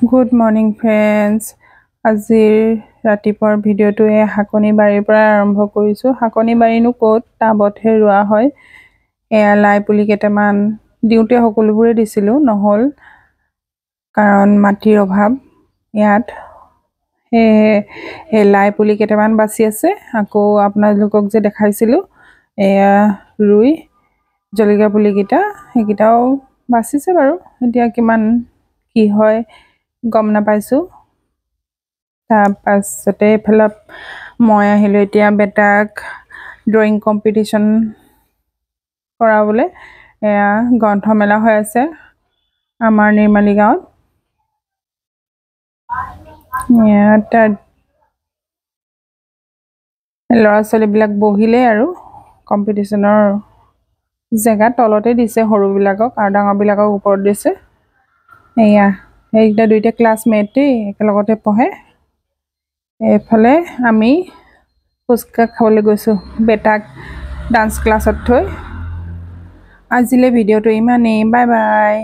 Good morning friends. আজিৰ ৰাতিপুৱাৰ ভিডিঅ'টোৱে হাকনি বাৰীৰ পৰা আৰম্ভ কৰিছো। হাকনি বাৰীনো ক'ত, টাবতহে ৰোৱা হয়। এয়া লাই পুলি কেইটামান দিওঁতে সকলোবোৰে দিছিলো, নহল কাৰণ মাটিৰ অভাৱ ইয়াত। এই লাই পুলি কেইটামান বাচি আছে। আকৌ আপোনালোকক যে দেখাইছিলো এয়া ৰুই জলকীয়া পুলি কেইটা, সেইকেইটাও বাচিছে বাৰু। এতিয়া কিমান কি হয় গম নাপাইছো। তাৰপাছতে এফালে মই আহিলো এতিয়া বেটাক ড্ৰয়িং কম্পিটিশ্যন কৰাবলৈ। এয়া গ্ৰন্থমেলা হৈ আছে আমাৰ নিৰ্মালী গাঁৱত। তাত ল'ৰা ছোৱালীবিলাক বহিলে আৰু কম্পিটিশ্যনৰ জেগা তলতে দিছে, সৰুবিলাকক আৰু ডাঙৰবিলাকক ওপৰত দিছে। এয়া সেইকেইটা দুইটা ক্লাছমেটেই, একেলগতে পঢ়ে। এইফালে আমি ফুচকা খাবলৈ গৈছোঁ বেটাক ডান্স ক্লাছত থৈ। আজিলৈ ভিডিঅ'টো ইমানেই, বাই বাই।